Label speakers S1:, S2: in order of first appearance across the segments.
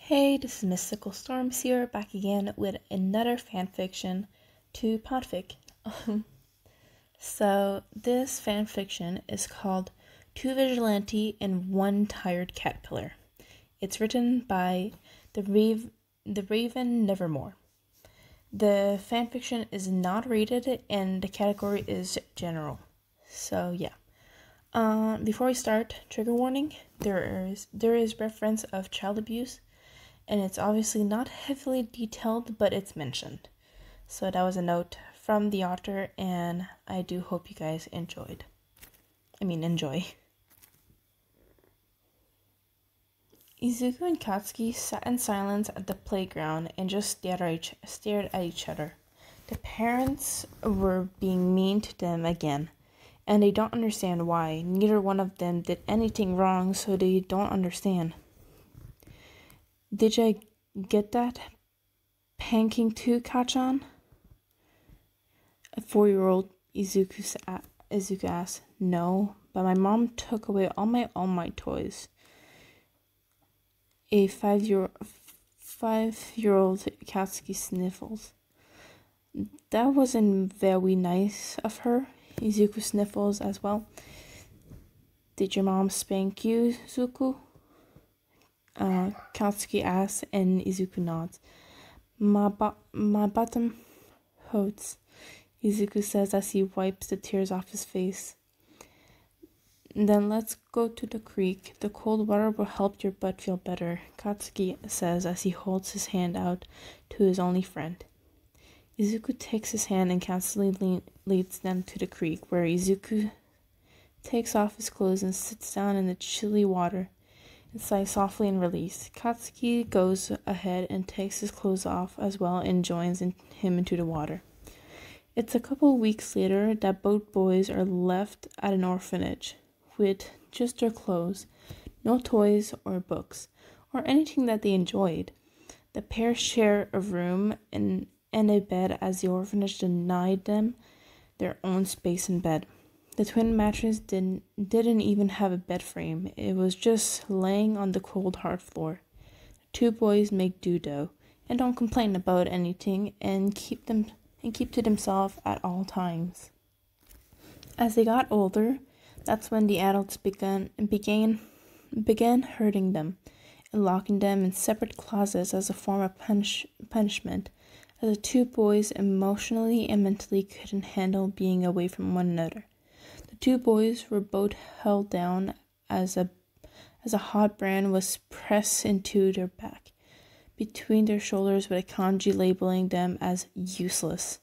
S1: Hey, this is Mystical Storms here, back again with another fanfiction to PODFIC. So, this fanfiction is called Two Vigilante and One Tired Caterpillar. It's written by the Raven Nevermore. The fanfiction is not rated and the category is general. So, yeah. Before we start, trigger warning, there is reference of child abuse, and it's obviously not heavily detailed, but it's mentioned. So that was a note from the author, and I do hope you guys enjoy. Izuku and Katsuki sat in silence at the playground and just stared at each other. The parents were being mean to them again, and they don't understand why. Neither one of them did anything wrong, so they don't understand. Did you get that panking too, Kachan? A 4-year-old Izuku asked. No, but my mom took away all my toys. A 5-year-old Katsuki sniffles. That wasn't very nice of her. Izuku sniffles as well. Did your mom spank you, Izuku? Katsuki asks, and Izuku nods. My bottom hurts, Izuku says as he wipes the tears off his face. Then let's go to the creek. The cold water will help your butt feel better, Katsuki says as he holds his hand out to his only friend. Izuku takes his hand and Katsuki leads them to the creek, where Izuku takes off his clothes and sits down in the chilly water and sighs softly in release. Katsuki goes ahead and takes his clothes off as well and joins him into the water. It's a couple weeks later that both boys are left at an orphanage with just their clothes, no toys or books, or anything that they enjoyed. The pair share a room and a bed as the orphanage denied them their own space in bed. The twin mattress didn't even have a bed frame. It was just laying on the cold hard floor. The two boys make do though, and don't complain about anything and keep to themselves at all times. As they got older, that's when the adults began hurting them and locking them in separate closets as a form of punishment, as the two boys emotionally and mentally couldn't handle being away from one another. The two boys were both held down as a hot brand was pressed into their back, between their shoulders, with a kanji labeling them as useless.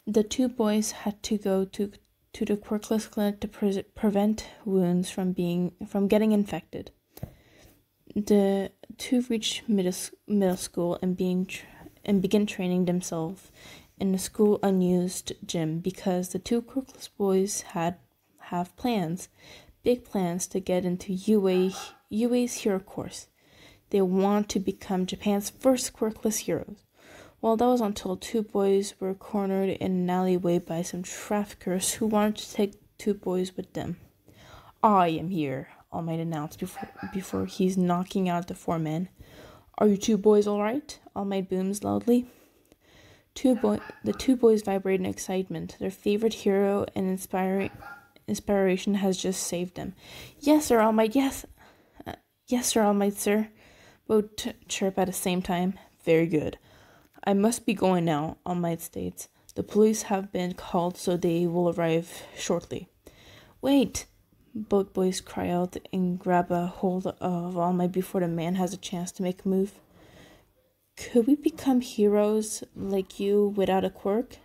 S1: The two boys had to go to the quirkless clinic to prevent wounds from getting infected. The two reached middle school and begin training themselves in the school unused gym, because the two quirkless boys have big plans to get into UA's hero course. They want to become Japan's first quirkless heroes. Well, that was until two boys were cornered in an alleyway by some traffickers who wanted to take two boys with them. I am here, All Might announced before he's knocking out the four men. Are you two boys all right? All Might booms loudly. The two boys vibrate in excitement. Their favorite hero and inspiration has just saved them. Yes, Sir All Might, yes. Yes, Sir All Might, sir. Both chirp at the same time. Very good. I must be going now, All Might states. The police have been called, so they will arrive shortly. Wait! Both boys cry out and grab a hold of All Might before the man has a chance to make a move. Could we become heroes like you without a quirk?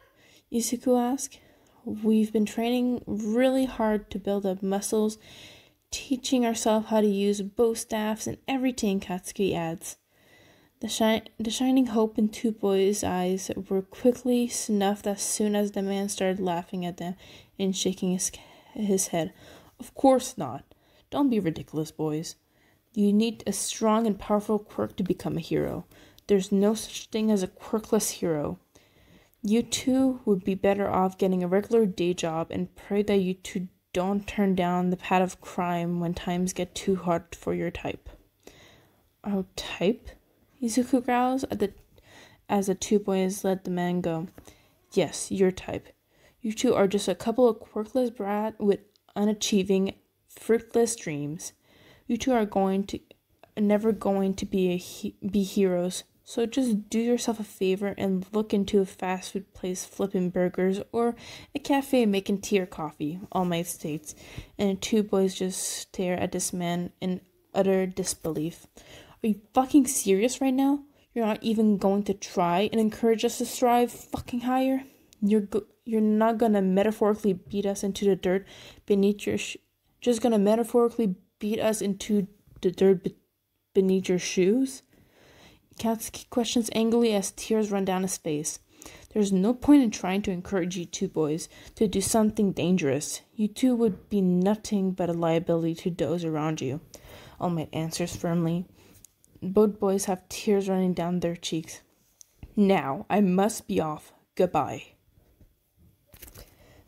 S1: Izuku asked. We've been training really hard to build up muscles, teaching ourselves how to use bow staffs and everything, Katsuki adds. The shining hope in two boys' eyes were quickly snuffed as soon as the man started laughing at them and shaking his head. Of course not. Don't be ridiculous, boys. You need a strong and powerful quirk to become a hero. There's no such thing as a quirkless hero. You two would be better off getting a regular day job and pray that you two don't turn down the path of crime when times get too hard for your type. Our type? Izuku growls as the two boys let the man go. Yes, your type. You two are just a couple of quirkless brats with unachieving, fruitless dreams. You two are never going to be heroes. So just do yourself a favor and look into a fast food place flipping burgers or a cafe making tea or coffee, All Might states. And the two boys just stare at this man in utter disbelief. Are you fucking serious right now? You're not even going to try and encourage us to strive fucking higher? You're not gonna metaphorically beat us into the dirt beneath your just gonna metaphorically beat us into the dirt beneath your shoes? Katsuki questions angrily as tears run down his face. There's no point in trying to encourage you two boys to do something dangerous. You two would be nothing but a liability to those around you. All Might answers firmly. Both boys have tears running down their cheeks. Now, I must be off. Goodbye.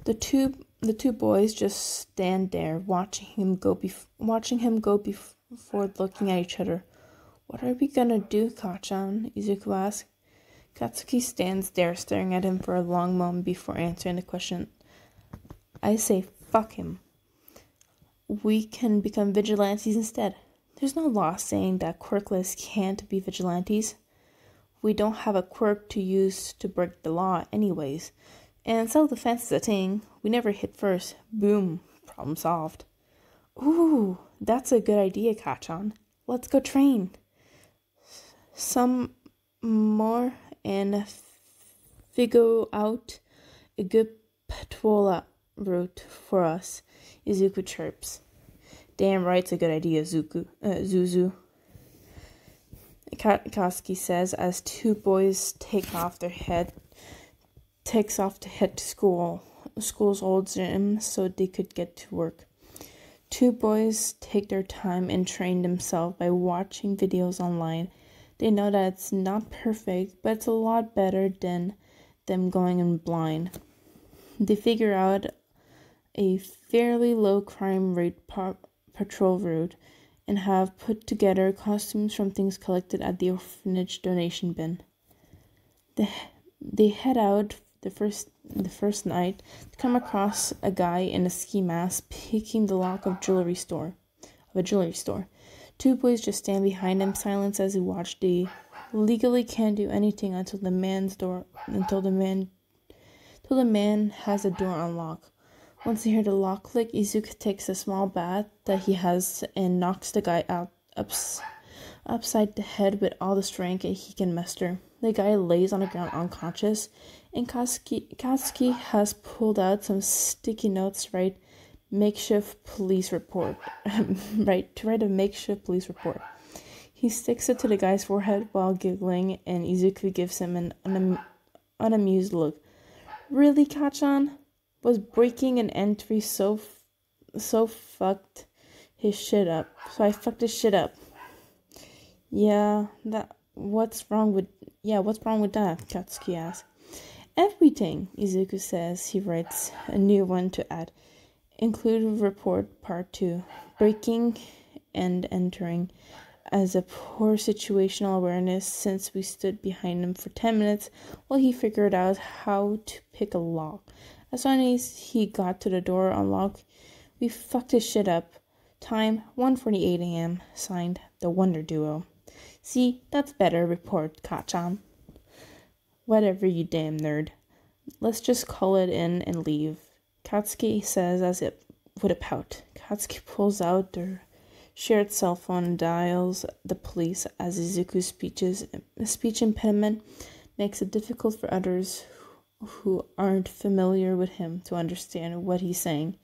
S1: The two boys just stand there, watching him go before looking at each other. What are we gonna do, Kachan? Izuku asks. Katsuki stands there, staring at him for a long moment before answering the question. I say, fuck him. We can become vigilantes instead. There's no law saying that quirkless can't be vigilantes. We don't have a quirk to use to break the law anyways. And self-defense is a thing. We never hit first. Boom. Problem solved. Ooh, that's a good idea, Kachan. Let's go train some more and figure out a good patrol route for us, Izuku chirps. Damn right, it's a good idea, Zuzu. Katsuki says as two boys takes off to head to school's old gym so they could get to work. Two boys take their time and train themselves by watching videos online. They know that it's not perfect, but it's a lot better than them going in blind. They figure out a fairly low crime rate patrol route and have put together costumes from things collected at the orphanage donation bin. They head out the first night to come across a guy in a ski mask picking the lock of a jewelry store. Two boys just stand behind him, silence as he watch. They legally can't do anything until the man has the door unlocked. Once they hear the lock click, Izuku takes a small bat that he has and knocks the guy out upside the head with all the strength he can muster. The guy lays on the ground unconscious, and Katsuki has pulled out some sticky notes to write to write a makeshift police report. He sticks it to the guy's forehead while giggling, and Izuku gives him an unamused look. Really, Kachan? Was breaking an entry so fucked his shit up. So I fucked his shit up. What's wrong with that? Katsuki asks. Everything, Izuku says. He writes a new one to add. Include report part 2. Breaking and entering as a poor situational awareness since we stood behind him for 10 minutes while he figured out how to pick a lock. As soon as he got to the door unlocked, we fucked his shit up. Time 1:48 a.m. Signed, The Wonder Duo. See, that's better, report Kachan. Whatever, you damn nerd. Let's just call it in and leave, Katsuki says as if with a pout. Katsuki pulls out their shared cell phone and dials the police as Izuku's speech impediment makes it difficult for others who aren't familiar with him to understand what he's saying.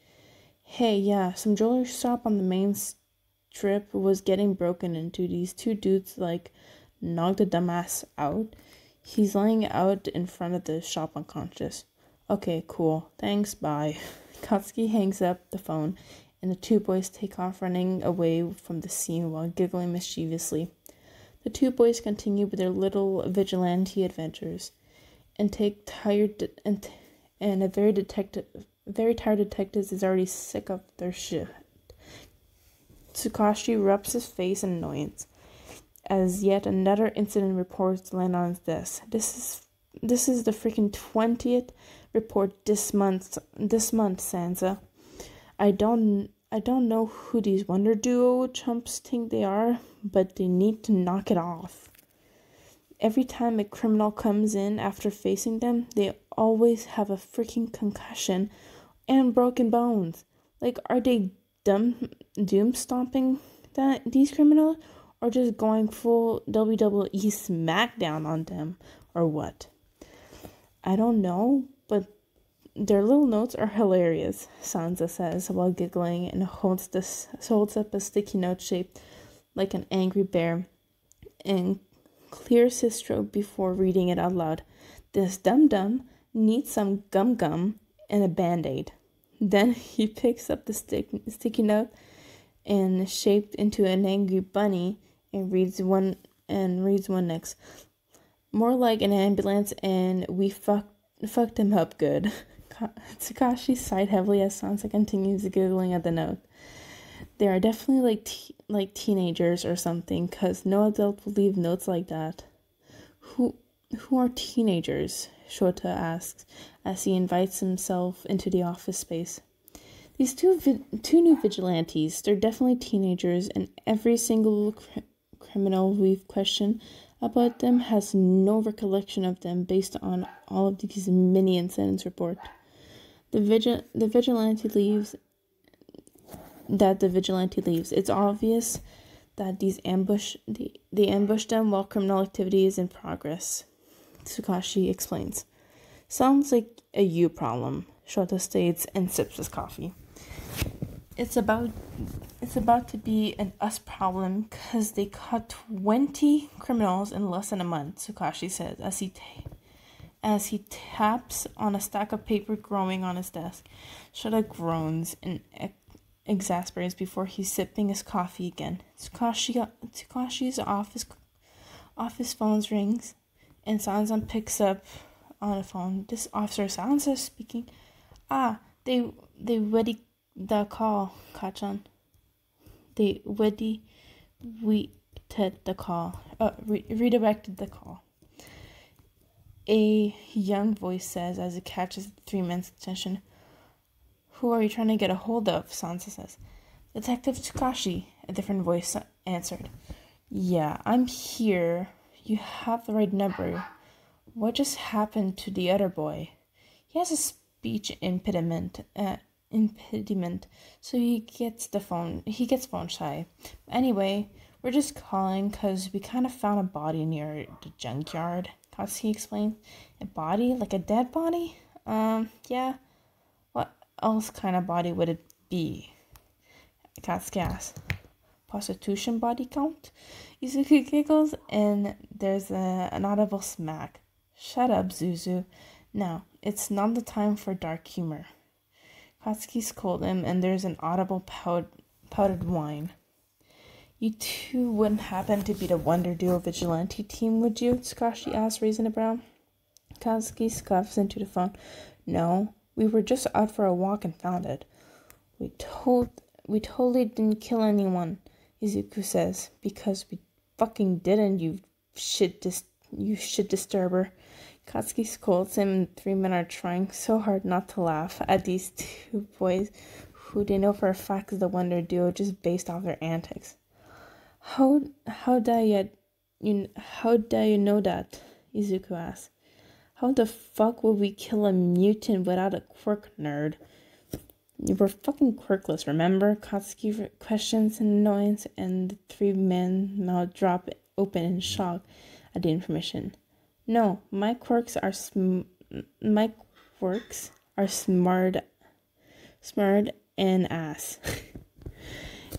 S1: Hey, yeah, some jewelry shop on the main strip was getting broken into. These two dudes, knocked the dumbass out. He's lying out in front of the shop unconscious. Okay, cool. Thanks, bye. Katsuki hangs up the phone, and the two boys take off running away from the scene while giggling mischievously. The two boys continue with their little vigilante adventures, and a very tired detective is already sick of their shit. Tsukashi rubs his face in annoyance. as yet another incident report lands on his desk. This is the freaking 20th report this month, Sansa. I don't know who these Wonder Duo chumps think they are, but they need to knock it off. Every time a criminal comes in after facing them, they always have a freaking concussion and broken bones. Like, are they doom stomping these criminals, or just going full WWE SmackDown on them, or what? I don't know, but their little notes are hilarious, Sansa says while giggling, and holds up a sticky note shaped like an angry bear and clears his throat before reading it out loud. This dum-dum needs some gum and a band-aid. Then he picks up the sticky note and shaped into an angry bunny and reads one next. More like an ambulance, and we fucked him up good. Tsukashi sighed heavily as Sansa continues giggling at the note. They are definitely like teenagers or something, cause no adult will leave notes like that. Who are teenagers? Shota asks as he invites himself into the office space. These two new vigilantes, they're definitely teenagers, and every single criminal we've questioned about them has no recollection of them based on all of these mini incidents report. The vigilante leaves. It's obvious that they ambush them while criminal activity is in progress. Tsukashi explains. Sounds like a you problem, Shota states and sips his coffee. It's about to be an us problem because they caught 20 criminals in less than a month, Tsukashi says as he taps on a stack of paper growing on his desk. Shota groans and exasperates before he's sipping his coffee again. Tsukashi's office phone rings, and Sansa picks up on the phone. This officer Sansa speaking. They ready the call, Kachan. They redirected the call. A young voice says as it catches the three men's attention. Who are you trying to get a hold of? Sansa says. Detective Tsukashi, a different voice answered. Yeah, I'm here. You have the right number. What just happened to the other boy? He has a speech impediment, so he gets phone shy. Anyway, we're just calling because we kind of found a body near the junkyard, Katsuki explained. A body? Like a dead body? Yeah. What else kind of body would it be? Katsuki asks. Prostitution body count? Izuku giggles, and there's an audible smack. Shut up, Zuzu. Now, it's not the time for dark humor. Katsuki scolds him, and there's an audible powdered whine. You two wouldn't happen to be the Wonder Duo vigilante team, would you? Tsukashi asks, raising a brow. Katsuki scuffs into the phone. No, we were just out for a walk and found it. We totally didn't kill anyone, Izuku says. Because we fucking didn't, you shit disturber. Katsuki scolds him, and three men are trying so hard not to laugh at these two boys who they know for a fact is the Wonder Duo just based off their antics. How do you know that? Izuku asks. How the fuck would we kill a mutant without a quirk, nerd? We're fucking quirkless, remember? Katsuki questions in annoyance, and the three men mouth drop open in shock at the information. No, my quirks are smart and ass.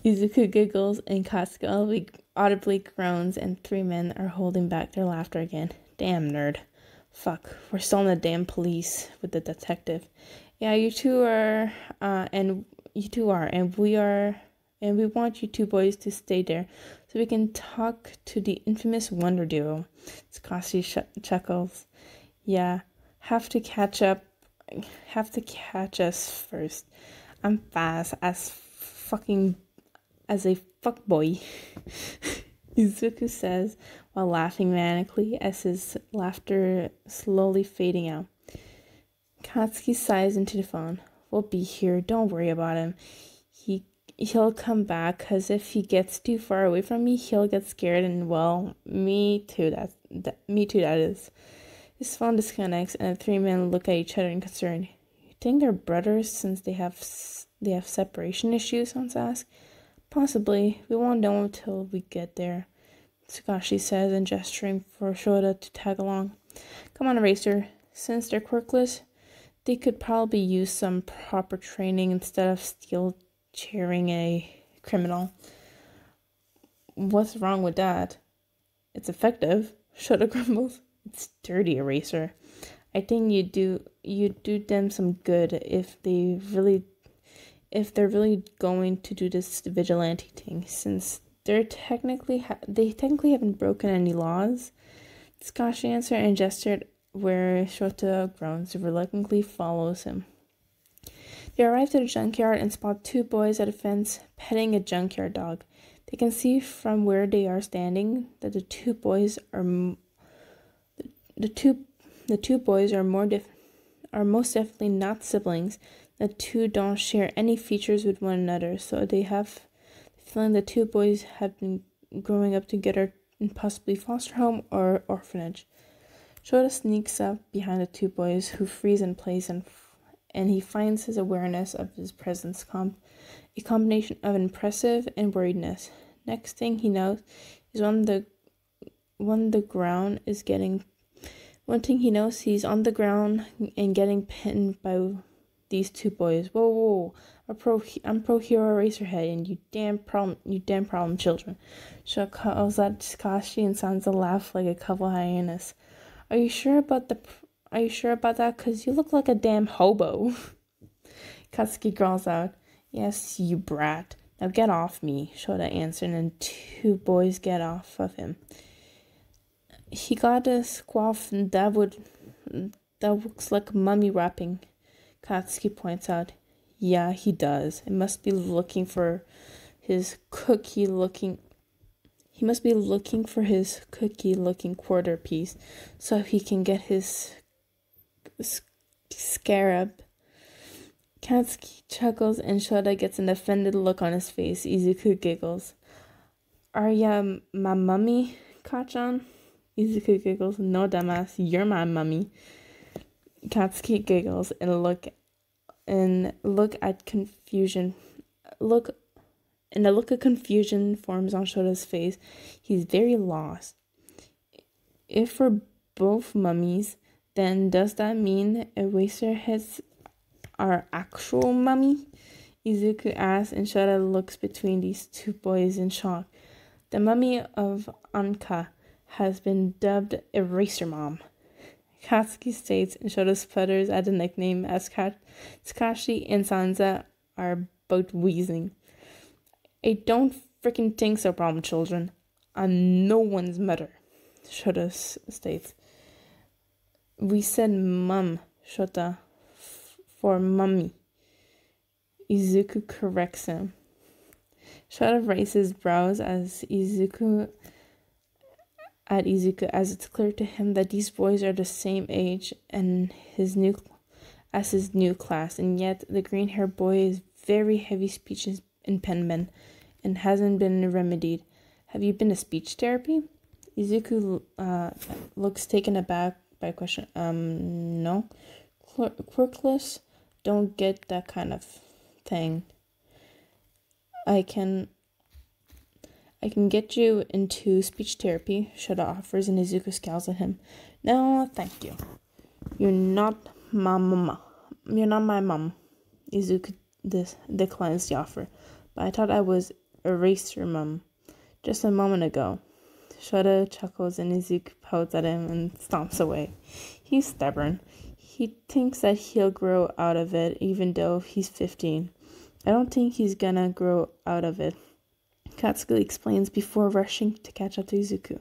S1: Izuku giggles and Katsuki audibly groans, and three men are holding back their laughter again. Damn, nerd. Fuck, we're still in the damn police with the detective. Yeah, you two are, and we want you two boys to stay there so we can talk to the infamous Wonder Duo. Tsukashi chuckles. Yeah, have to catch us first. I'm fast as a fuckboy. Izuku says while laughing manically as his laughter slowly fading out. Katsuki sighs into the phone. We'll be here. Don't worry about him. He'll come back, because if he gets too far away from me, he'll get scared, and well, me too, that is. His phone disconnects, and the three men look at each other in concern. You think they're brothers since they have separation issues, Hans asks. Possibly. We won't know until we get there, Tsukashi says, and gesturing for Shota to tag along. Come on, Eraser. Since they're quirkless, they could probably use some proper training instead of steel chairing a criminal. What's wrong with that? It's effective, Shota grumbles. It's dirty, Eraser. I think you do them some good if they're really going to do this vigilante thing, since they technically haven't broken any laws. Tsukashi answered and gestured where Shota groans, reluctantly follows him. They arrive at a junkyard and spot two boys at a fence petting a junkyard dog. They can see from where they are standing that the two boys are most definitely not siblings. The two don't share any features with one another, so they have the feeling the two boys have been growing up together in possibly foster home or orphanage. Shota sneaks up behind the two boys, who freeze in place, and he finds his awareness of his presence a combination of impressive and worriedness. Next thing he knows is he's on the ground and getting pinned by these two boys. Whoa, I'm pro hero Eraserhead, and you damn problem children. Shota calls out Tsukashi, and Sansa laugh like a couple hyenas. Are you sure about that? 'Cause you look like a damn hobo. Katsuki growls out. Yes, you brat. Now get off me, Shota answered, and two boys get off of him. He got a squaff that looks like mummy wrapping, Katsuki points out. Yeah, he does. He must be looking for his cookie-looking quarter piece so he can get his scarab. Katsuki chuckles and Shota gets an offended look on his face. Izuku giggles. Are ya my mummy, Kachan? Izuku giggles. No, dumbass, you're my mummy. Katsuki giggles and a look of confusion forms on Shota's face. He's very lost. If we're both mummies, then does that mean Eraserheads are actual mummy? Izuku asks, and Shota looks between these two boys in shock. The mummy of Anka has been dubbed Eraser Mom, Katsuki states, and Shota sputters at the nickname as Tsukashi and Sansa are both wheezing. I don't freaking think so, problem children. I'm no one's mother, Shota states. We said mum, Shota, for mummy. Izuku corrects him. Shota raises brows at Izuku as it's clear to him that these boys are the same age and his new class, and yet the green-haired boy is very heavy speech impediment and hasn't been remedied. Have you been to speech therapy? Izuku looks taken aback by a question. No. Quirkless don't get that kind of thing. I can get you into speech therapy, Shota offers, and Izuku scowls at him. No, thank you. You're not my mama. You're not my mom. Izuku declines the offer. But I thought I was Eraser Mom just a moment ago. Shota chuckles and Izuku pouts at him and stomps away. He's stubborn. He thinks that he'll grow out of it even though he's 15. I don't think he's gonna grow out of it, Katsuki explains before rushing to catch up to Izuku.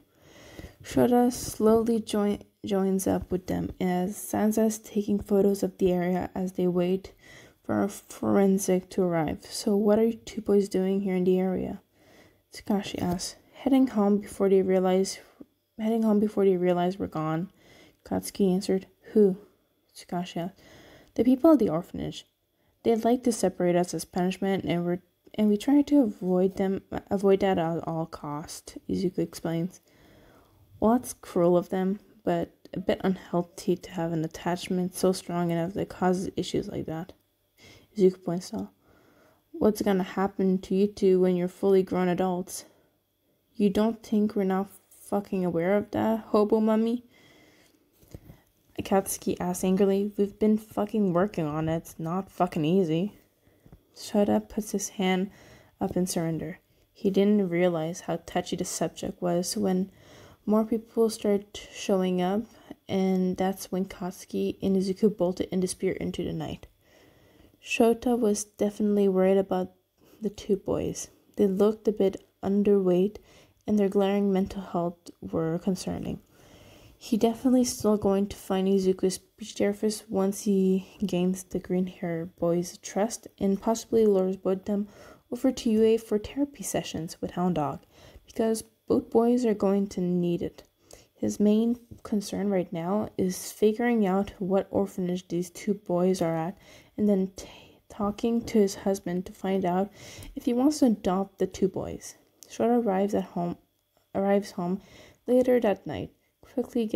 S1: Shota slowly joins up with them as Sansa is taking photos of the area as they wait for a forensic to arrive. So what are you two boys doing here in the area? Tsukashi asks. Heading home before they realize we're gone, Katsuki answered. Who? Tsukashi asked. The people at the orphanage. They'd like to separate us as punishment, and we try to avoid that at all cost, Izuku explains. Well, that's cruel of them, but a bit unhealthy to have an attachment so strong enough that causes issues like that. Izuku points out. What's gonna happen to you two when you're fully grown adults? You don't think we're not fucking aware of that, hobo mummy? Katsuki asks angrily. We've been fucking working on it. It's not fucking easy. Shota puts his hand up in surrender. He didn't realize how touchy the subject was when more people started showing up, and that's when Katsuki and Izuku bolted and disappeared into the night. Shota was definitely worried about the two boys. They looked a bit underweight, and their glaring mental health were concerning. He definitely still going to find Izuku's speech therapist once he gains the green-haired boy's trust and possibly lures both them over to UA for therapy sessions with Hound Dog, because both boys are going to need it. His main concern right now is figuring out what orphanage these two boys are at, and then talking to his husband to find out if he wants to adopt the two boys. Shota arrives home later that night. Quickly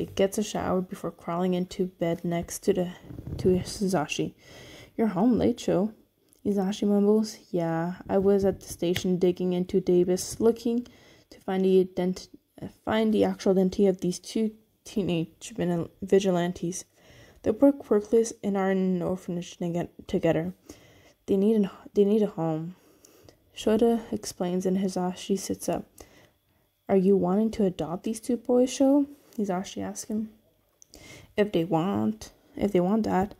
S1: gets a shower before crawling into bed next to Hisashi. You're home late, Sho. Hisashi mumbles. Yeah, I was at the station digging into Davis, looking to find the actual identity of these two teenage vigilantes. They work quirkless and are in an orphanage together. They need a home. Shota explains, and Hisashi sits up. Are you wanting to adopt these two boys, Sho? Hisashi asks him. If they want that,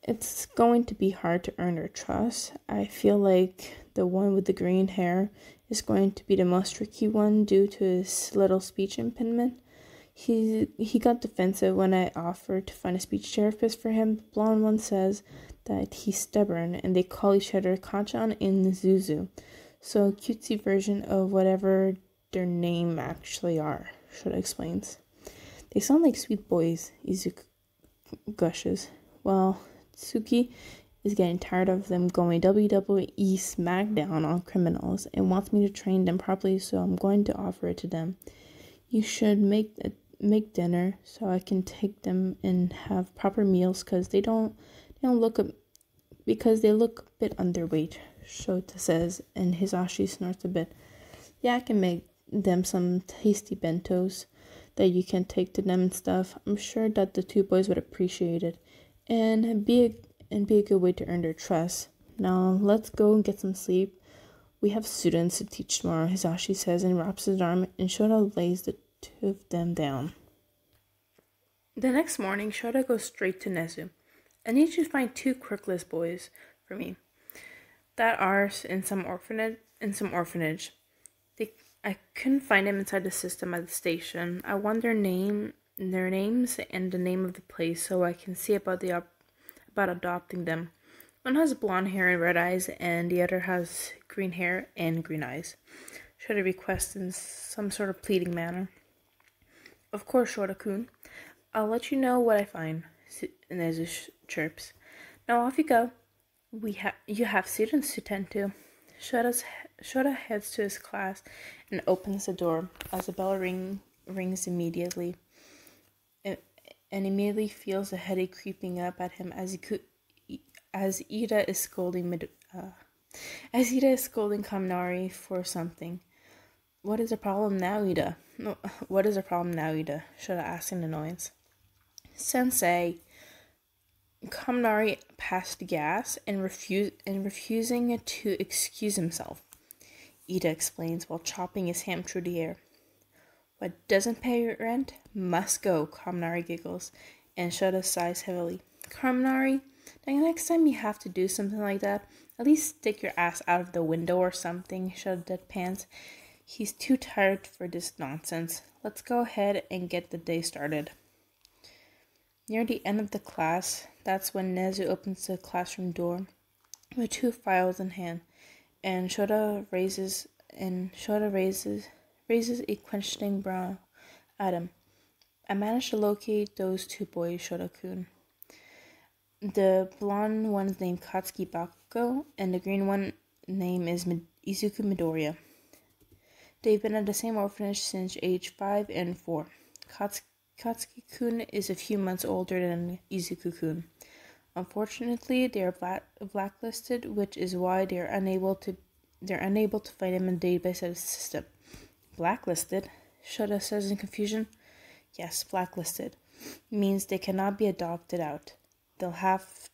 S1: it's going to be hard to earn their trust. I feel like the one with the green hair is going to be the most tricky one due to his little speech impediment. He got defensive when I offered to find a speech therapist for him. The blonde one says that he's stubborn, and they call each other Kanchan and Zuzu. So cutesy version of whatever their name actually are, Shota explains. They sound like sweet boys, Izuku gushes. Well, Tsuki is getting tired of them going WWE SmackDown on criminals and wants me to train them properly, so I'm going to offer it to them. You should make dinner so I can take them and have proper meals because they look a bit underweight, Shota says, and Hisashi snorts a bit. Yeah, I can make them some tasty bentos that you can take to them and stuff. I'm sure that the two boys would appreciate it and be a good way to earn their trust. Now let's go and get some sleep. We have students to teach tomorrow, Hisashi says, and wraps his arm, and Shota lays the two of them down. The next morning, Shota goes straight to Nezu. I need you to find two quirkless boys for me that are in some orphanage. I couldn't find them inside the system at the station. I want their names and the name of the place so I can see about adopting them. One has blonde hair and red eyes, and the other has green hair and green eyes. Shota requests in some sort of pleading manner. Of course, Shota-kun. I'll let you know what I find, Nezu chirps. Now off you go. You have students to tend to. Shota heads to his class and opens the door as the bell rings immediately, and immediately feels a headache creeping up at him as Ida is scolding Kaminari for something. What is the problem now, Ida? Shota asks in annoyance. Sensei. Kaminari passed gas and refusing to excuse himself. Ida explains while chopping his ham through the air. What doesn't pay rent must go, Kaminari giggles, and Shota sighs heavily. Kaminari, the next time you have to do something like that, at least stick your ass out of the window or something, Shota deadpans. He's too tired for this nonsense. Let's go ahead and get the day started. Near the end of the class, that's when Nezu opens the classroom door with two files in hand, and Shota raises and Shota raises a questioning brow at him. I managed to locate those two boys, Shota-kun. The blonde one's named Katsuki Bakugo, and the green one name is Izuku Midoriya. They've been at the same orphanage since age 5 and 4. Katsuki-kun is a few months older than Izuku-kun. Unfortunately, they are blacklisted, which is why they're unable to find him in the database system. Blacklisted? Shota says in confusion. Yes, blacklisted. Means they cannot be adopted out. They'll have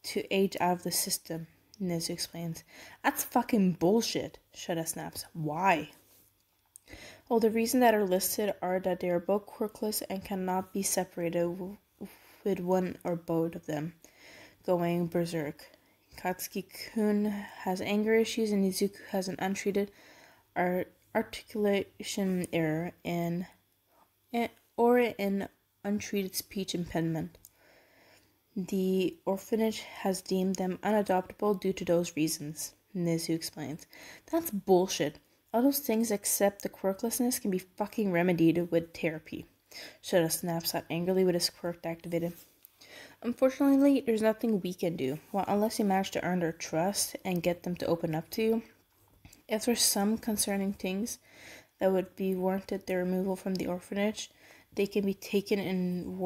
S1: to age out of the system, Nezu explains. That's fucking bullshit, Shota snaps. Why? Well, the reasons that are listed are that they are both quirkless and cannot be separated with one or both of them going berserk. Katsuki-kun has anger issues and Izuku has an untreated articulation error or an untreated speech impediment. The orphanage has deemed them unadoptable due to those reasons, Nezu explains. That's bullshit. All those things except the quirklessness can be fucking remedied with therapy. Shota snaps out angrily with his quirk activated. Unfortunately, there's nothing we can do. Well, unless you manage to earn their trust and get them to open up to you. If there's some concerning things that would be warranted their removal from the orphanage, they can be taken in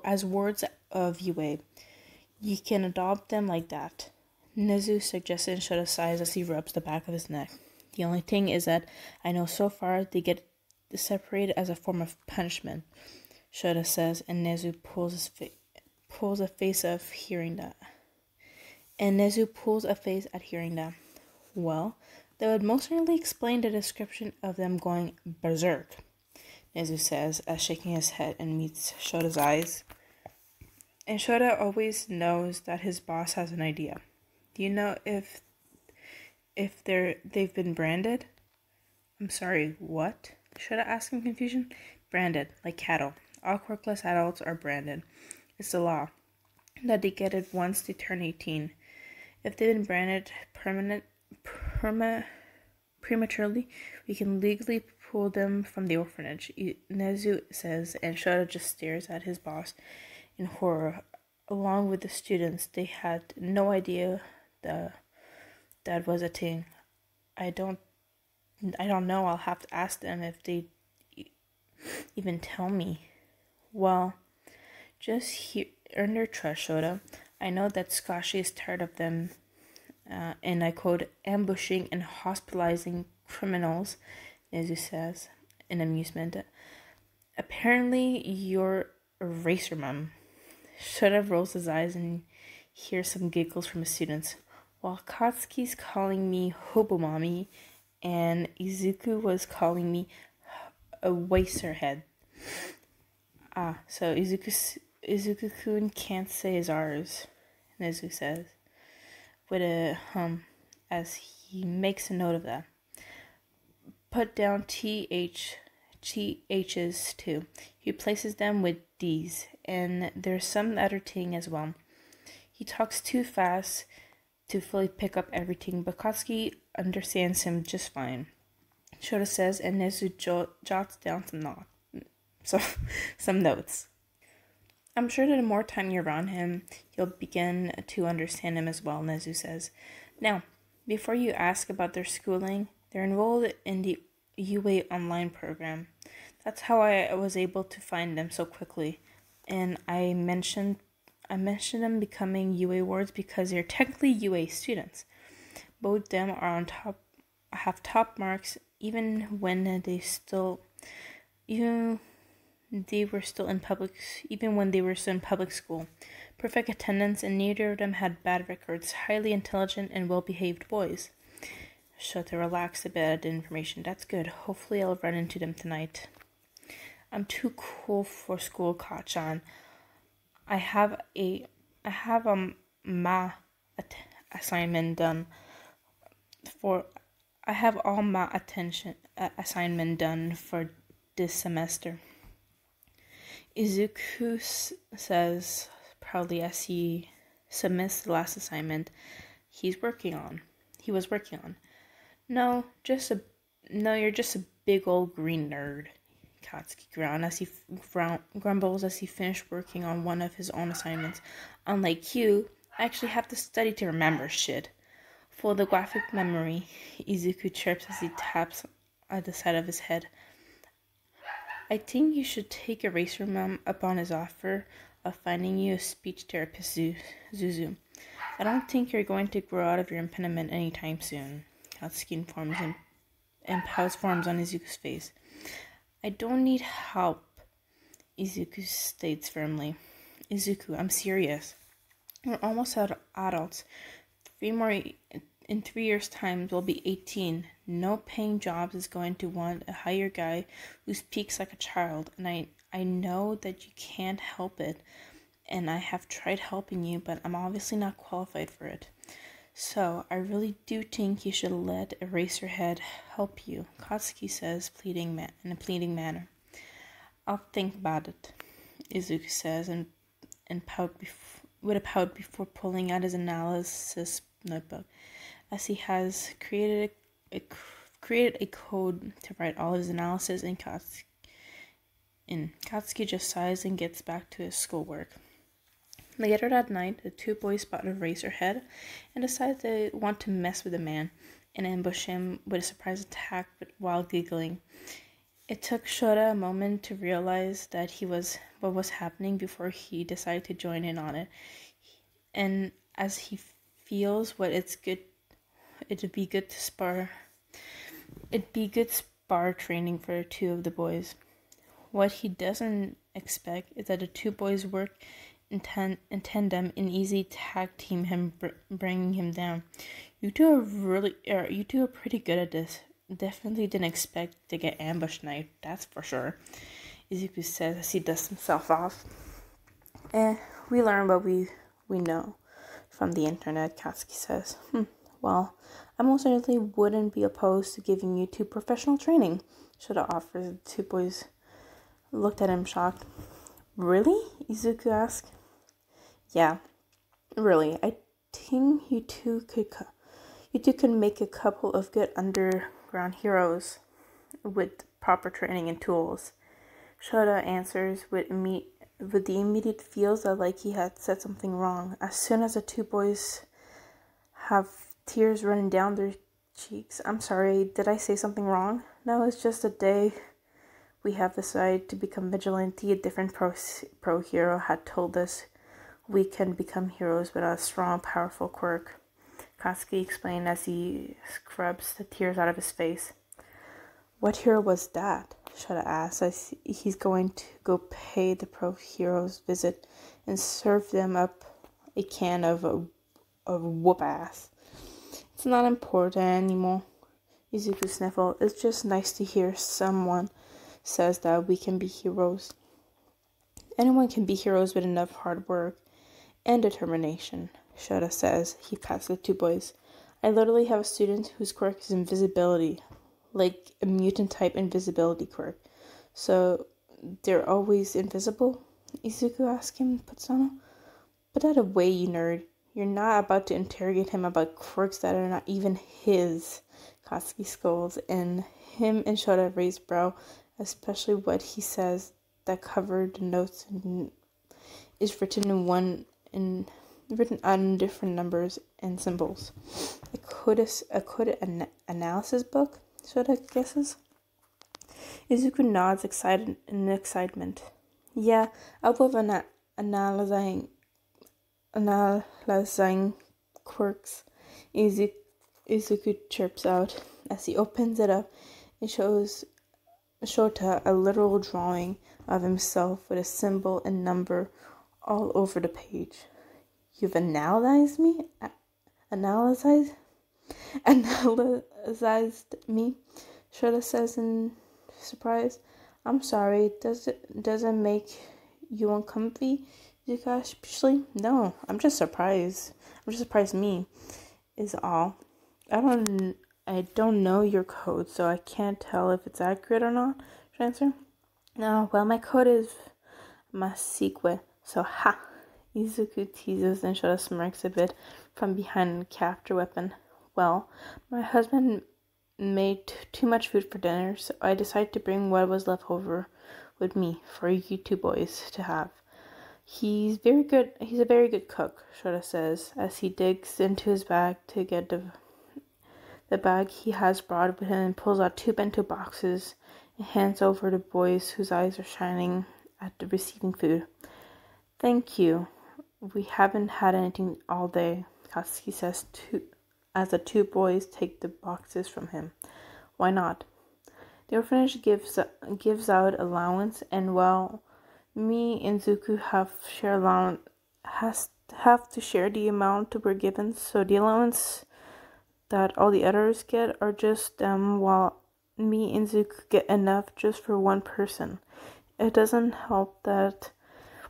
S1: as wards of UA. You can adopt them like that. Nezu suggests and Shota sighs as he rubs the back of his neck. The only thing is that I know so far they get separated as a form of punishment, Shota says, and Nezu pulls a face at hearing that. Well, that would most certainly explain the description of them going berserk, Nezu says, as shaking his head and meets Shota's eyes. And Shota always knows that his boss has an idea. Do you know if they've been branded? I'm sorry, what? Shota asked in confusion. Branded, like cattle. All quirkless adults are branded. It's the law that they get it once they turn 18. If they've been branded prematurely, we can legally pull them from the orphanage, Nezu says, and Shota just stares at his boss in horror. Along with the students, they had no idea that was a thing. I don't know. I'll have to ask them if they even tell me. Well, just earn their trust, Shota. I know that Scotchy is tired of them, and I quote, ambushing and hospitalizing criminals, Nezu says, in amusement. Apparently, you're a racer, Mum. Shota rolls his eyes and hears some giggles from his students. While Katsuki's calling me Hobo Mommy, and Izuku was calling me a Eraserhead. So Izuku-kun can't say his R's, Nezu says, with a hum, as he makes a note of that. Put down THs too. He places them with D's, and there's some other thing as well. He talks too fast to fully pick up everything, but Katsuki understands him just fine, Shota says, and Nezu jots down some notes. I'm sure that the more time you're around him, you'll begin to understand him as well, Nezu says. Now, before you ask about their schooling, they're enrolled in the UA online program. That's how I was able to find them so quickly. And I mentioned them becoming UA wards because they're technically UA students. Both of them are have top marks even when they were still in public school. Perfect attendance, and neither of them had bad records. Highly intelligent and well-behaved boys. Shota relaxed a bit at the information. That's good. Hopefully I'll run into them tonight. I'm too cool for school, Kachan. I have my assignment done for. I have all my assignment done for this semester. Izuku says proudly as he submits the last assignment he was working on. No, you're just a big old green nerd. Katsuki grumbles as he finished working on one of his own assignments. Unlike you, I actually have to study to remember shit. Photographic memory, Izuku chirps as he taps at the side of his head. I think you should take Eraserhead up on his offer of finding you a speech therapist, Zuzu. I don't think you're going to grow out of your impediment anytime soon. Katsuki informs him, and pause forms on Izuku's face. I don't need help, Izuku states firmly. Izuku, I'm serious. We're almost adults. In 3 years' time, we'll be 18. No paying jobs is going to want a hire guy who speaks like a child, and I know that you can't help it, and I have tried helping you, but I'm obviously not qualified for it. So, I really do think you should let Eraserhead help you, Katsuki says in a pleading manner. I'll think about it, Izuku says, and with a pout before pulling out his analysis notebook, as he has created a code to write all his analysis in Katsuki just sighs and gets back to his schoolwork. Later that night, the two boys spot Eraserhead and decide they want to mess with the man and ambush him with a surprise attack while giggling. It took Shota a moment to realize that what was happening before he decided to join in on it. And as he feels it'd be good spar training for two of the boys. What he doesn't expect is that the two boys work in tandem in easy tag team him bringing him down. You two are pretty good at this. Definitely didn't expect to get ambushed tonight, that's for sure, Izuku says as he dusts himself off. We learn what we know from the internet, Katsuki says. Well, I most certainly wouldn't be opposed to giving you two professional training, Shota offers. The two boys looked at him shocked. Really? Izuku asked. Yeah, really. I think you two could make a couple of good underground heroes with proper training and tools. Shota answers with the immediate feels that like he had said something wrong. As soon as the two boys have tears running down their cheeks. I'm sorry, did I say something wrong? No, it's just a day we have decided to become vigilante. A different pro hero had told us we can become heroes with a strong, powerful quirk, Katsuki explained as he scrubs the tears out of his face. What hero was that? Shota asks as he's going to go pay the pro heroes visit and serve them up a can of whoop ass. It's not important anymore, Izuku sniffled. It's just nice to hear someone says that we can be heroes. Anyone can be heroes with enough hard work and determination, Shota says. He pats the two boys. I literally have a student whose quirk is invisibility, like a mutant type invisibility quirk. So they're always invisible? Izuku asked him, Potsano. Put that away, you nerd. You're not about to interrogate him about quirks that are not even his, Katsuki scolds, and him and Shota raise brow, especially what he says that covered the notes and is written on different numbers and symbols. A coded analysis book, Shota guesses. Izuku nods in excitement. Yeah, I love analyzing quirks, Izuku chirps out as he opens it up and shows Shota a literal drawing of himself with a symbol and number all over the page. You've analyzed me? Analyzed me? Shota says in surprise. I'm sorry, does it make you uncomfy? Especially? No, I'm just surprised. Me is all. I don't know your code, so I can't tell if it's accurate or not. Should I answer? No, well, my code is Masikwe, so ha. Izuku teases and Shota smirks a bit from behind the capture weapon. Well, my husband made too much food for dinner, so I decided to bring what was left over with me for you two boys to have. He's a very good cook, Shota says, as he digs into his bag to get the bag he has brought with him and pulls out 2 bento boxes and hands over to boys whose eyes are shining at the receiving food. Thank you. We haven't had anything all day, Katsuki says as the 2 boys take the boxes from him. Why not? The orphanage gives out allowance, and while me and Izuku have to share the amount we're given, so the allowance that all the others get are just them, while me and Izuku get enough just for one person. It doesn't help that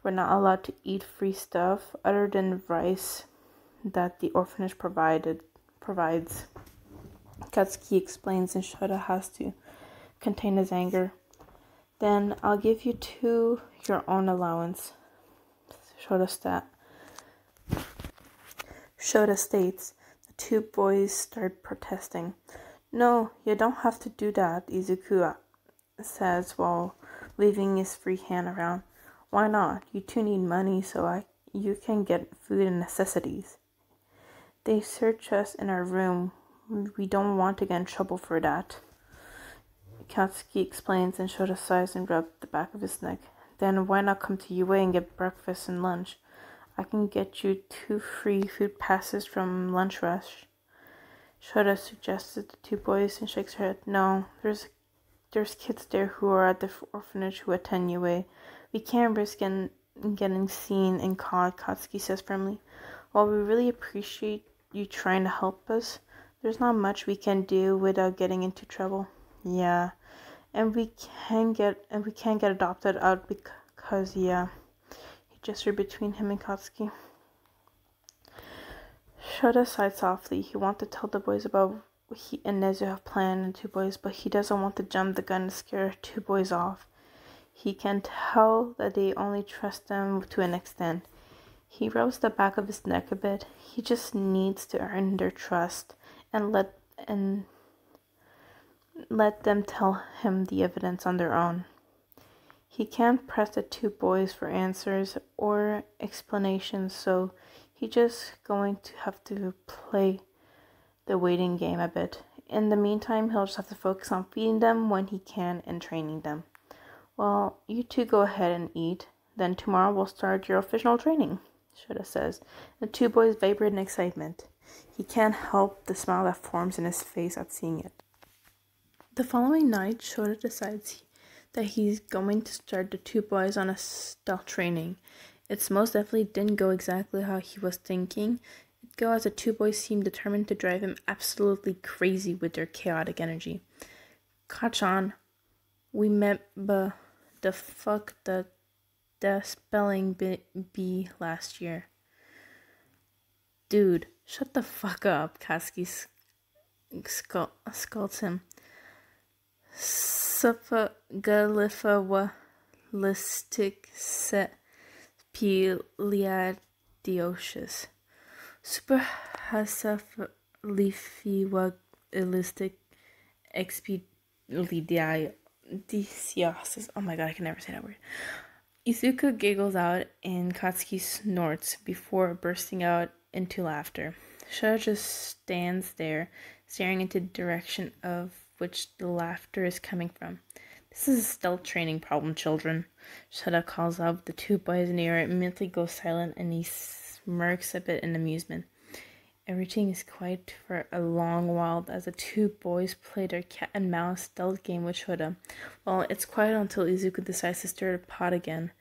S1: we're not allowed to eat free stuff other than rice that the orphanage provides. Katsuki explains, and Shota has to contain his anger. Then I'll give you 2 your own allowance, Shota states. The 2 boys start protesting. No, you don't have to do that, Izuku says while waving his free hand around. Why not? You 2 need money so you can get food and necessities. They search us in our room. We don't want to get in trouble for that. Katsuki explains, and Shota sighs and rubs the back of his neck. Then why not come to UA and get breakfast and lunch? I can get you 2 free food passes from Lunch Rush. Shota suggested the 2 boys and shakes her head. No, there's kids there who are at the orphanage who attend UA. We can't risk getting seen and caught, Katsuki says firmly. While we really appreciate you trying to help us, there's not much we can do without getting into trouble. Yeah, and we can't get adopted out because he gestured between him and Katsuki. Shota sighed softly. He wanted to tell the boys about what he and Nezu have planned, and 2 boys, but he doesn't want to jump the gun and scare 2 boys off. He can tell that they only trust them to an extent. He rubs the back of his neck a bit. He just needs to earn their trust and let them tell him the evidence on their own. He can't press the 2 boys for answers or explanations, so he's just going to have to play the waiting game a bit. In the meantime, he'll just have to focus on feeding them when he can and training them. Well, you 2 go ahead and eat. Then tomorrow we'll start your official training, Shota says. The 2 boys vibrate in excitement. He can't help the smile that forms in his face at seeing it. The following night, Shota decides that he's going to start the 2 boys on a stealth training. It's most definitely didn't go exactly how he was thinking. It go as the 2 boys seemed determined to drive him absolutely crazy with their chaotic energy. Kachan, we met the fuck the spelling bee last year. Dude, shut the fuck up, Katsuki scolds him. Supergalifalistic set piliadiocious. Superhasafalifiwagalistic expediadiosis. Oh my god, I can never say that word. Izuku giggles out and Katsuki snorts before bursting out into laughter. Shota just stands there, staring into the direction of which the laughter is coming from. This is a stealth training problem, children. Shota calls out. The 2 boys in the air immediately go silent, and he smirks a bit in amusement. Everything is quiet for a long while as the 2 boys play their cat and mouse stealth game with Shota. Well, it's quiet until Izuku decides to stir the pot again.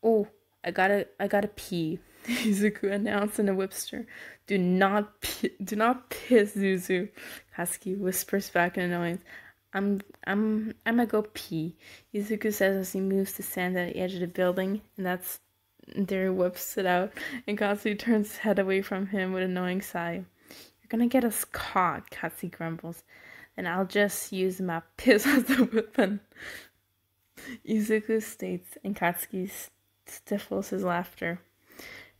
S1: Oh, I gotta pee, Izuku announced in a whisper. Do not piss, Zuzu, Katsuki whispers back in annoyance. I'm gonna go pee, Izuku says as he moves to stand at the edge of the building, and that's there whips it out, and Katsuki turns his head away from him with an annoying sigh. You're gonna get us caught, Katsuki grumbles. And I'll just use my piss as a weapon, Izuku states, and Katsuki stifles his laughter.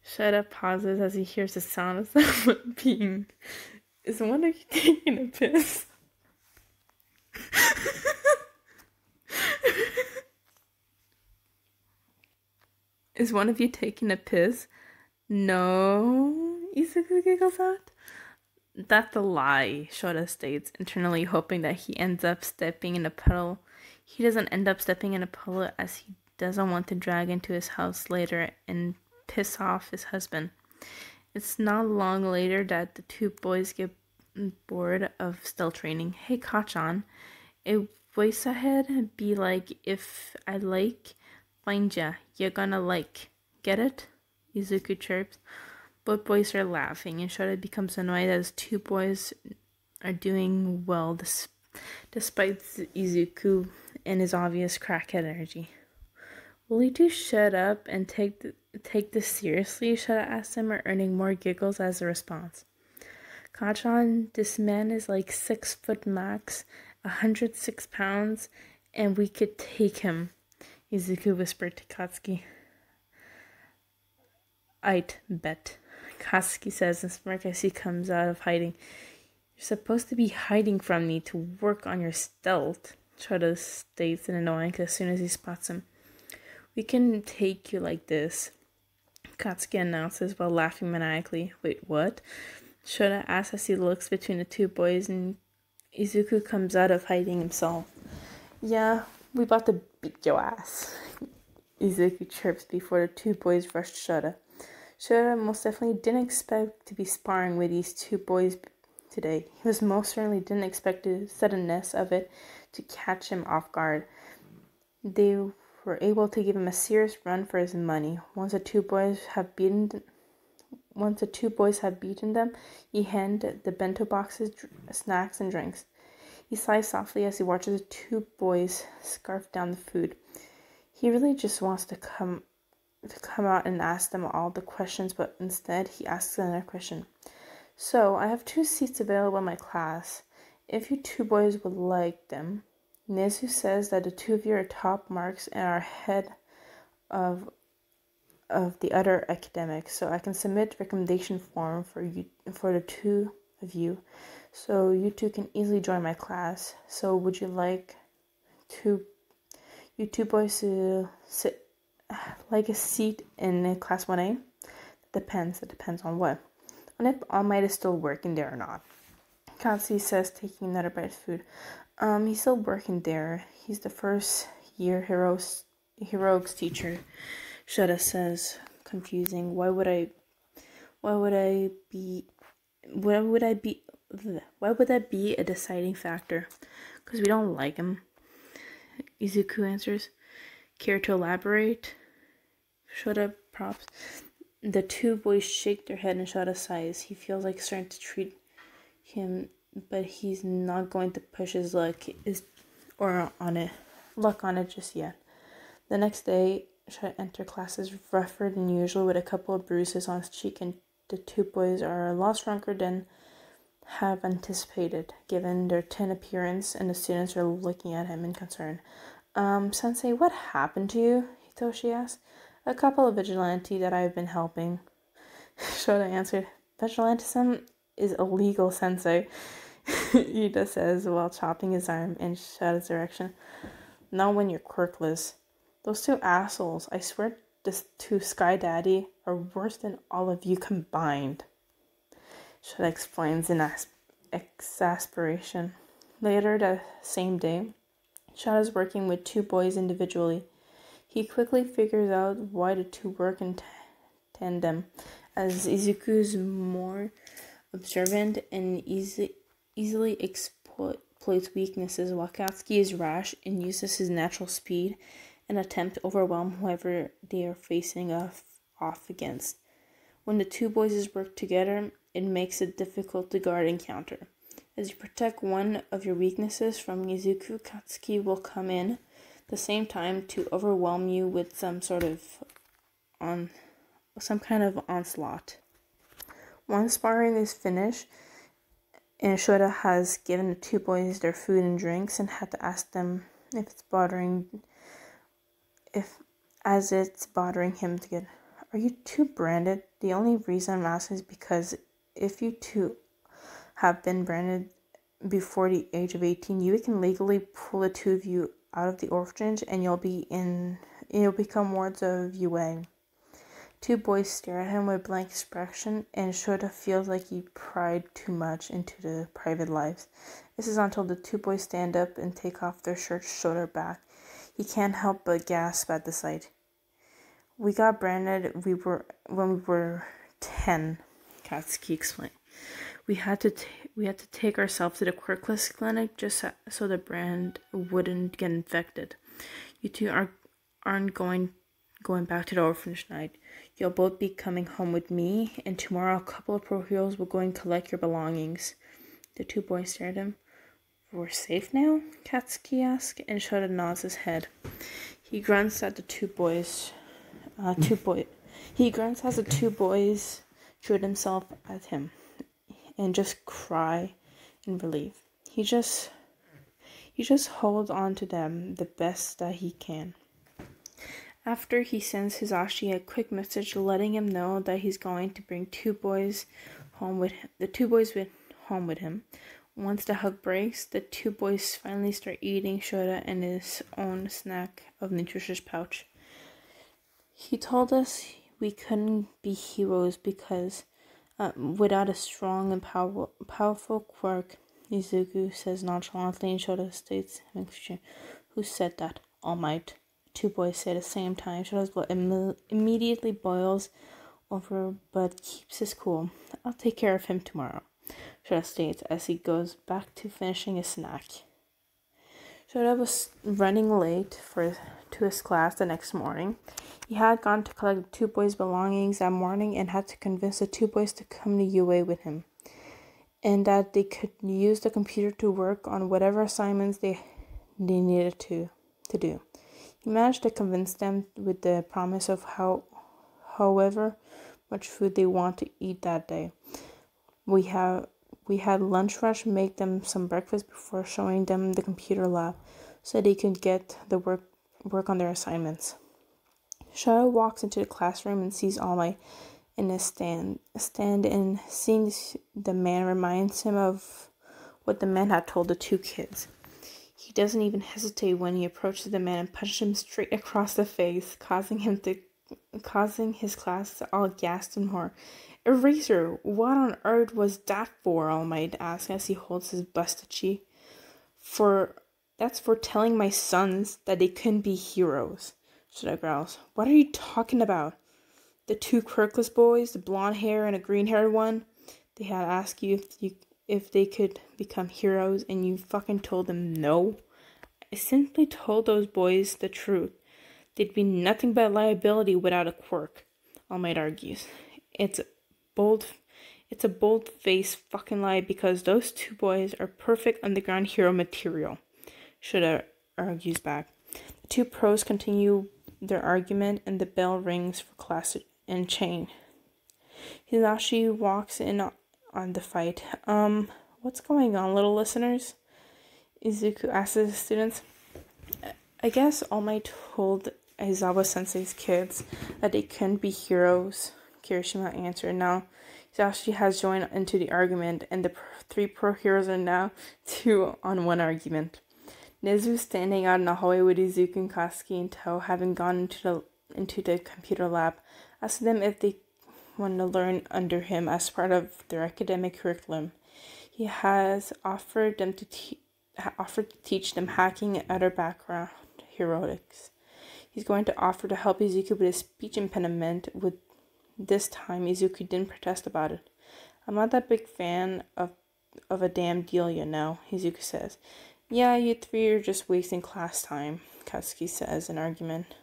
S1: Shota pauses as he hears the sound of someone peeing. Is one of you taking a piss? Is one of you taking a piss? No, Izuku giggles out. That's a lie, Shota states, internally hoping that he ends up stepping in a puddle. He doesn't end up stepping in a puddle as he doesn't want to drag into his house later and piss off his husband. It's not long later that the two boys get bored of stealth training. Hey, Kachan, a voice ahead be like, if I like, find ya, you're gonna like. Get it? Izuku chirps. Both boys are laughing, and Shota becomes annoyed as two boys are doing well despite Izuku and his obvious crackhead energy. Will you two shut up and take this seriously? Shota asks him, earning more giggles as a response. Kachan, this man is like 6 foot max, 106 pounds, and we could take him, Izuku whispered to Katsuki. I'd bet, Katsuki says and smirks as he comes out of hiding. You're supposed to be hiding from me to work on your stealth, Shota states in annoyance as soon as he spots him. We can take you like this, Katsuki announces while laughing maniacally. Wait, what? Shota asks as he looks between the two boys, and Izuku comes out of hiding himself. Yeah, we about to beat your ass, Izuku chirps before the two boys rush Shota. Shota most definitely didn't expect to be sparring with these two boys today. He was most certainly didn't expect the suddenness of it to catch him off guard. They were able to give him a serious run for his money. Once the two boys had beaten them, he handed the bento boxes, snacks, and drinks. He sighs softly as he watches the two boys scarf down the food. He really just wants to come out and ask them all the questions, but instead he asks another question. So, I have 2 seats available in my class. If you two boys would like them. Nezu says that the two of you are top marks and are ahead of the other academics, so I can submit recommendation form for the two of you, so you two can easily join my class. So would you like you two boys to like a seat in class 1A? That depends on what. On if All Might is still working there or not. Katsuki says, taking another bite of food. He's still working there. He's the first year heroics teacher. Shota says, confusing. Why would that be a deciding factor? Because we don't like him. Izuku answers. Care to elaborate? Shota props. The two boys shake their head and Shota sighs. He feels like starting to treat him, but he's not going to push his luck on it just yet. The next day, Shota enters classes rougher than usual with a couple of bruises on his cheek, and the two boys are a lot stronger than have anticipated, given their thin appearance, and the students are looking at him in concern. Sensei, what happened to you? Hitoshi asked. A couple of vigilantes that I've been helping. Shota answered. Vigilantism is illegal, Sensei, Ida says while chopping his arm in Shota's direction. Not when you're quirkless. Those two assholes, I swear to Sky Daddy, are worse than all of you combined. Shota explains in exasperation. Later that same day, Shota's working with two boys individually. He quickly figures out why the two work in tandem, as Izuku's more observant and easily exploits weaknesses, while Katsuki is rash and uses his natural speed and attempt to overwhelm whoever they are facing off against. When the two boys work together, it makes it difficult to guard and counter. As you protect one of your weaknesses from Izuku, Katsuki will come in the same time to overwhelm you with some kind of onslaught. Once sparring is finished, and Shota has given the two boys their food and drinks and had to ask them if it's bothering him to get. Are you two branded? The only reason I'm asking is because if you two have been branded before the age of 18, you can legally pull the two of you out of the orphanage, and you'll become wards of UA. Two boys stare at him with blank expression, and Shota feels like he pried too much into their private lives. This is until the two boys stand up and take off their shirts shoulder back. He can't help but gasp at the sight. We got branded when we were 10, Katsuki explained. We had to take ourselves to the quirkless clinic just so the brand wouldn't get infected. You two aren't going back to the orphanage night. You'll both be coming home with me, and tomorrow a couple of pro heroes will go and collect your belongings. The two boys stared at him. We're safe now? Katsuki asked, and Shota nods his head. He grunts at the two boys. He grunts as the two boys shoot himself at him, and just cry in relief. He just holds on to them the best that he can. After he sends Hisashi a quick message letting him know that he's going to bring the two boys home with him. Once the hug breaks, the two boys finally start eating Shota and his own snack of nutritious pouch. He told us we couldn't be heroes because without a strong and powerful quirk, Izuku says nonchalantly, and Shota states, "Who said that? All Might." Two boys say at the same time. Shota's blood immediately boils over, but keeps his cool. "I'll take care of him tomorrow," Shota states as he goes back to finishing his snack. Shota was running late to his class the next morning. He had gone to collect the two boys' belongings that morning and had to convince the two boys to come to UA with him, and that they could use the computer to work on whatever assignments they needed to do. He managed to convince them with the promise of however much food they want to eat that day. We had lunch rush make them some breakfast before showing them the computer lab so they could get the work on their assignments. Shota walks into the classroom and sees All Might in his stand, and seeing the man reminds him of what the man had told the two kids. He doesn't even hesitate when he approaches the man and punches him straight across the face, causing his class to all gasp in horror. "Eraser, what on earth was that for?" All Might asks as he holds his busted cheek. That's for telling my sons that they couldn't be heroes," Shota growls. "What are you talking about? The two quirkless boys, the blonde hair and a green haired one? They had asked you if they could become heroes, and you fucking told them no? I simply told those boys the truth. They'd be nothing but liability without a quirk," All Might argues. It's a bold-faced fucking lie because those two boys are perfect underground hero material, Shota argues back. The two pros continue their argument, and the bell rings for class and chain. Hisashi walks in on the fight. What's going on, little listeners?" Izuku asks the students. "I guess All Might told Aizawa-sensei's kids that they couldn't be heroes," Kirishima answered. Now, Hisashi has joined into the argument, and the three pro heroes are now 2-on-1 argument. Nezu, standing out in the hallway with Izuku and Katsuki in tow, having gone into the computer lab, asks them if they want to learn under him as part of their academic curriculum. He has offered to teach them hacking and other background heroics. He's going to offer to help Izuku with his speech impediment. With this time, Izuku didn't protest about it. "I'm not that big fan of a damn deal, you know," Izuku says. "Yeah, you three are just wasting class time," Katsuki says in argument.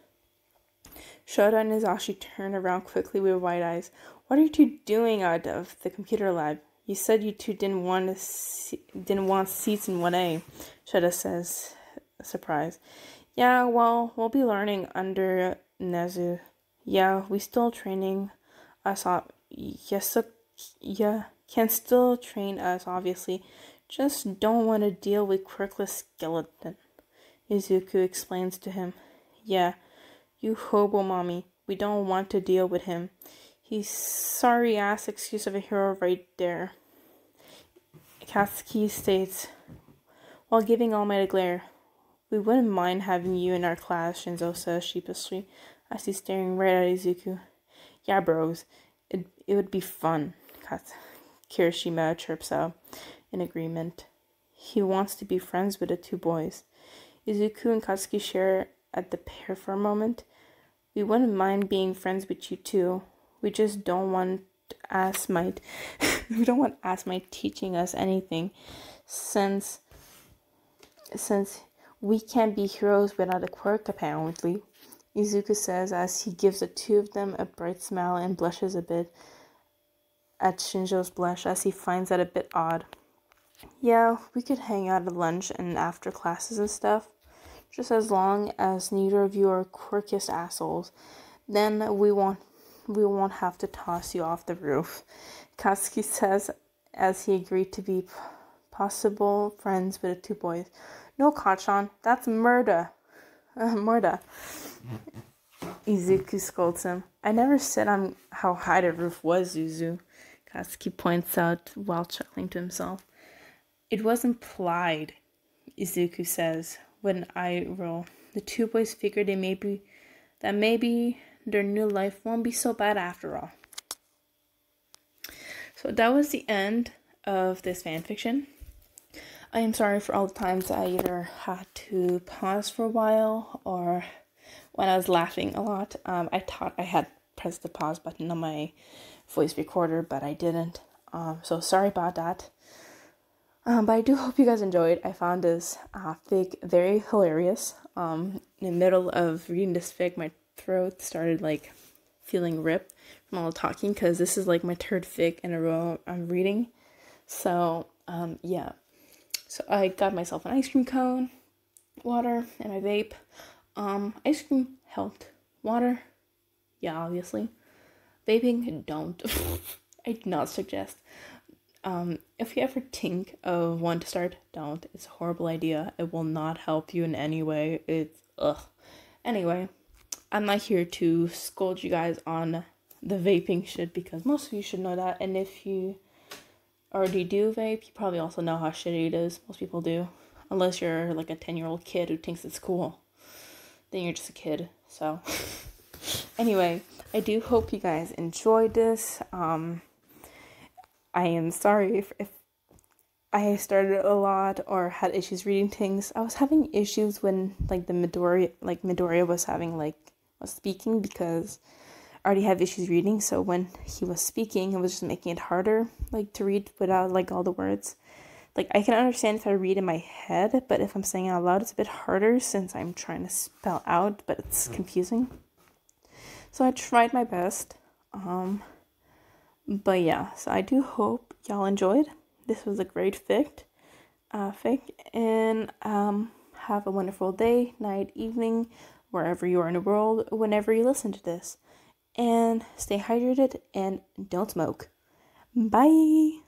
S1: Shota and Hisashi turn around quickly with wide eyes. "What are you two doing out of the computer lab? You said you two didn't want seats in 1A, Shota says, surprised. "Yeah, well, we'll be learning under Nezu. Yeah, we still training us up. Yes, yeah, can still train us, obviously. Just don't want to deal with quirkless skeleton," Izuku explains to him. "Yeah, you hobo mommy. We don't want to deal with him. He's sorry-ass excuse of a hero right there," Katsuki states, while giving All Might a glare. "We wouldn't mind having you in our class," Shinzo says sheepishly, as he's staring right at Izuku. Yeah, bros, it would be fun. Kirishima chirps out in agreement. He wants to be friends with the two boys. Izuku and Katsuki share at the pair for a moment. We wouldn't mind being friends with you too. We just don't want Asmite we don't want Asmite teaching us anything since we can't be heroes without a quirk, apparently. Izuku says as he gives the two of them a bright smile and blushes a bit at Shinjo's blush as he finds that a bit odd. Yeah, we could hang out at lunch and after classes and stuff, just as long as neither of you are quirkiest assholes. Then we won't have to toss you off the roof, Katsuki says as he agreed to be possible friends with the two boys. No, Kachan, that's murder. Murder. Izuku scolds him. I never said on how high the roof was, Zuzu, Katsuki points out while chuckling to himself. It was implied, Izuku says, when I roll. The two boys figured maybe their new life won't be so bad after all. So that was the end of this fanfiction. I am sorry for all the times I either had to pause for a while or when I was laughing a lot. I thought I had pressed the pause button on my voice recorder, but I didn't. So sorry about that. But I do hope you guys enjoyed. I found this fic very hilarious. In the middle of reading this fic, my throat started like feeling ripped from all the talking because this is like my third fic in a row I'm reading. So yeah. So I got myself an ice cream cone, water, and my vape. Ice cream helped. Water, yeah, obviously. Vaping, don't. I do not suggest. If you ever think of one to start, don't. It's a horrible idea. It will not help you in any way. It's ugh. Anyway, I'm not here to scold you guys on the vaping shit because most of you should know that. And if you already do vape, you probably also know how shitty it is. Most people do. Unless you're like a 10-year-old kid who thinks it's cool. Then you're just a kid. So anyway, I do hope you guys enjoyed this. I am sorry if I started a lot or had issues reading things. I was having issues when like Midoriya was speaking because I already have issues reading, so when he was speaking, it was just making it harder like to read without like all the words. Like I can understand if I read in my head, but if I'm saying it out loud, it's a bit harder since I'm trying to spell out, but it's confusing. So I tried my best. But yeah, so I do hope y'all enjoyed. This was a great fic, and have a wonderful day, night, evening, wherever you are in the world, whenever you listen to this. And stay hydrated and don't smoke. Bye!